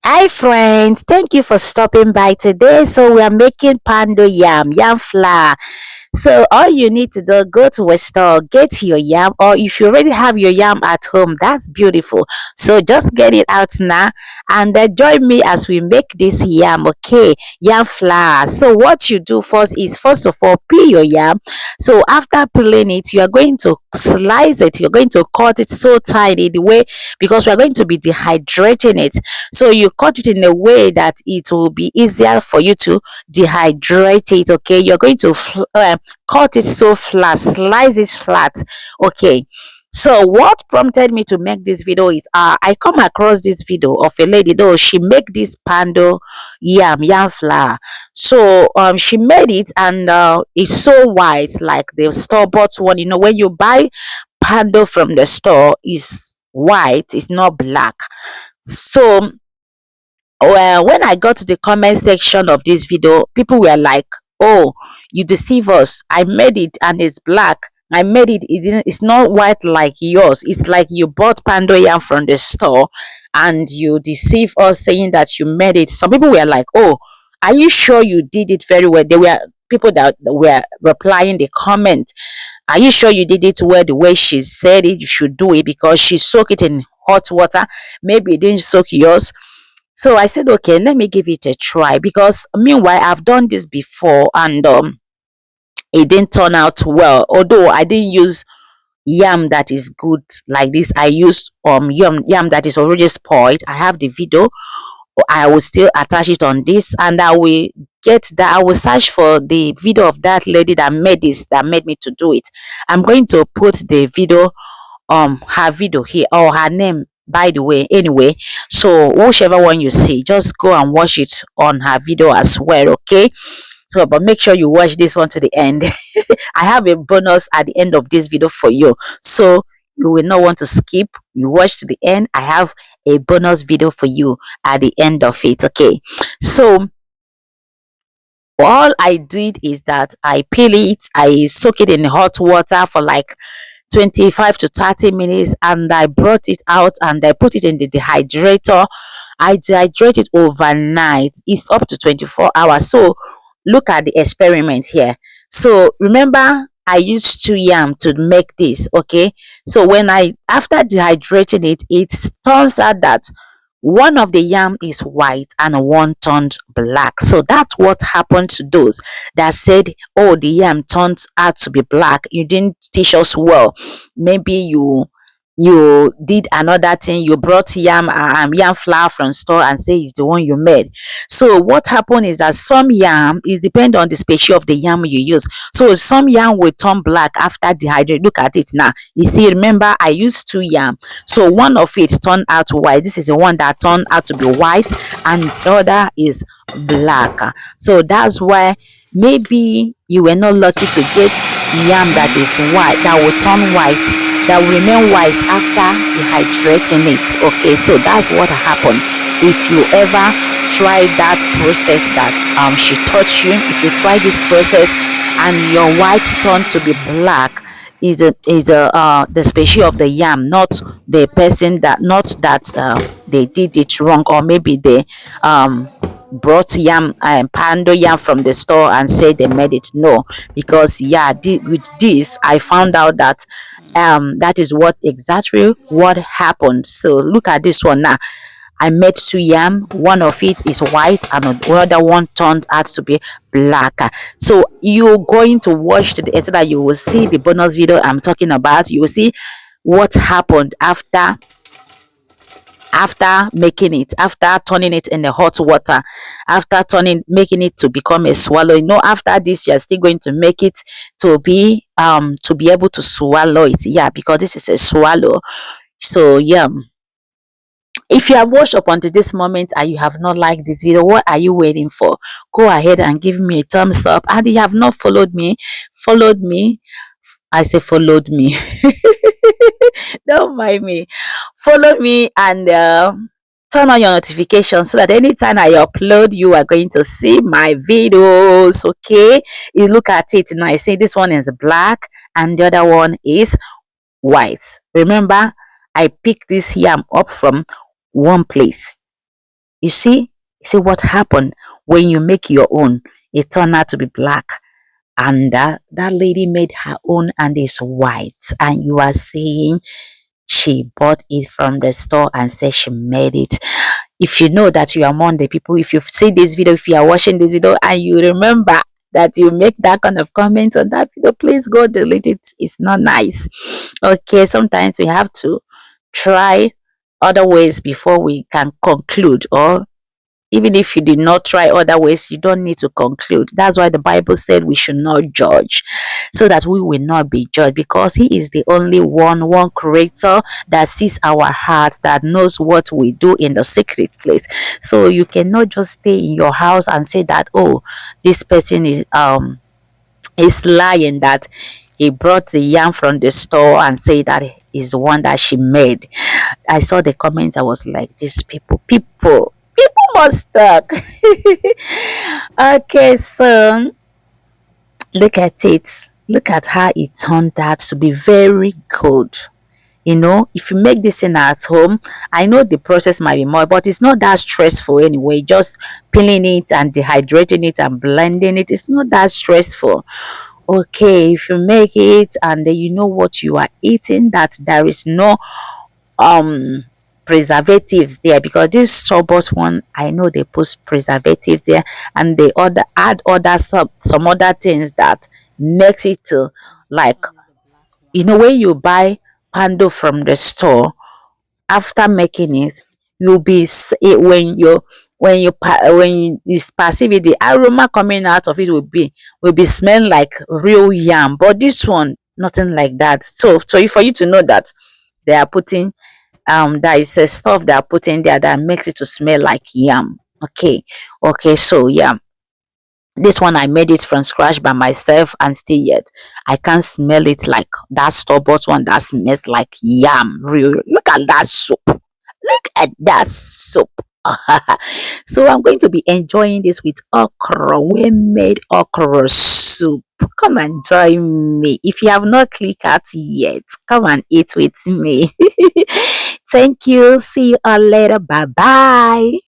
Hi friends, thank you for stopping by today. So we are making pando yam flour. So all you need to do, go to a store, get your yam, or if you already have your yam at home, that's beautiful. So just get it out now and join me as we make this yam, okay? Yam flour. So what you do first is, first of all, peel your yam. So after peeling it, you are going to slice it. You're going to cut it so tiny the way, because we are going to be dehydrating it. So you cut it in a way that it will be easier for you to dehydrate it. Okay, you're going to cut it so flat, slice it flat. Okay, so what prompted me to make this video is I come across this video of a lady, though she make this pando yam flour. So she made it, and it's so white like the store bought one. You know, when you buy pando from the store, is white, it's not black. So well, when I got to the comment section of this video, people were like, "Oh, you deceive us. I made it and it's black. I made it. It's not white like yours. It's like you bought pando yam from the store, and you deceive us saying that you made it." Some people were like, "Oh, are you sure you did it very well?" They were people that were replying the comment. Are you sure you did it well the way she said it? You should do it, because she soaked it in hot water. Maybe it didn't soak yours. So I said, okay, let me give it a try, because meanwhile I've done this before, and it didn't turn out well. Although I didn't use yam that is good like this, I used yam that is already spoiled. I have the video. I will still attach it on this, and I will get that. I will search for the video of that lady that made this, that made me to do it. I'm going to put the video, her video here, or her name, by the way, anyway. So whichever one you see, just go and watch it on her video as well, okay? So but make sure you watch this one to the end. I have a bonus at the end of this video for you, so you will not want to skip. You watch to the end. I have a bonus video for you at the end of it, okay? So all I did is that I peel it, I soak it in hot water for like 25 to 30 minutes, and I brought it out and I put it in the dehydrator. I dehydrate it overnight. It's up to 24 hours. So look at the experiment here. So remember, I used 2 yam to make this, okay? So when I, after dehydrating it, it turns out that one of the yam is white and one turned black. So that's what happened to those that said, oh, the yam turned out to be black. You didn't teach us well. Maybe you did another thing. You brought yam flour from store and say it's the one you made. So what happened is that some yam, is depend on the species of the yam you use. So some yam will turn black after dehydrate. Look at it now. You see, remember I used 2 yam, so one of it turned out white. This is the one that turned out to be white, and the other is black. So that's why maybe you were not lucky to get yam that is white, that will turn white, that will remain white after dehydrating it. Okay, so that's what happened. If you ever try that process that she taught you, if you try this process and your white turn to be black, is the species of the yam, not the person, that not that they did it wrong, or maybe they brought yam and pando yam from the store and said they made it. No, because yeah, with this I found out that that is what exactly what happened. So look at this one now. I made 2 yam. One of it is white and the other one turned out to be black. So you're going to watch to the end so that you will see the bonus video I'm talking about. You will see what happened after making it, after turning it in the hot water, after making it to become a swallow. You know, after this you are still going to make it to be able to swallow it. Yeah, because this is a swallow. So yeah, if you have watched up until this moment and you have not liked this video, what are you waiting for? Go ahead and give me a thumbs up. And if you have not followed me, I say followed me. Don't mind me. Follow me and turn on your notifications so that anytime I upload, you are going to see my videos. Okay, you look at it now. I say this one is black and the other one is white. Remember, I picked this yam up from one place. You see what happened when you make your own. It turned out to be black, and that lady made her own and it's white. And you are saying she bought it from the store and said she made it. If you know that you are among the people, if you see this video, if you are watching this video and you remember that you make that kind of comment on that video, please go delete it. It's not nice. Okay, sometimes we have to try other ways before we can conclude, or even if you did not try other ways, you don't need to conclude. That's why the Bible said we should not judge, so that we will not be judged, because He is the only one creator that sees our hearts, that knows what we do in the secret place. So you cannot just stay in your house and say that, oh, this person is lying, that he brought the yam from the store and say that is the one that she made. I saw the comments. I was like, these people must talk. Okay, so look at it. Look at how it turned out to be very good. If you make this thing at home, I know the process might be more, but it's not that stressful anyway. Just peeling it and dehydrating it and blending it, it's not that stressful. Okay, if you make it and then you know what you are eating, that there is no um preservatives there, because this store-bought one, I know they put preservatives there, and they add other some other things that makes it to, like, when you buy pando from the store, after making it, you'll be when you perceive it, the aroma coming out of it will be smelling like real yam. But this one, nothing like that. So for you to know that they are putting there is a stuff they are putting there that makes it to smell like yam. Okay, so yeah, this one I made it from scratch by myself, and still yet I can't smell it like that store-bought one that smells like yam. Real, look at that soup. Look at that soup. So I'm going to be enjoying this with okra. We made okra soup. Come and join me. If you have not clicked out yet, come and eat with me. Thank you. See you all later. Bye bye.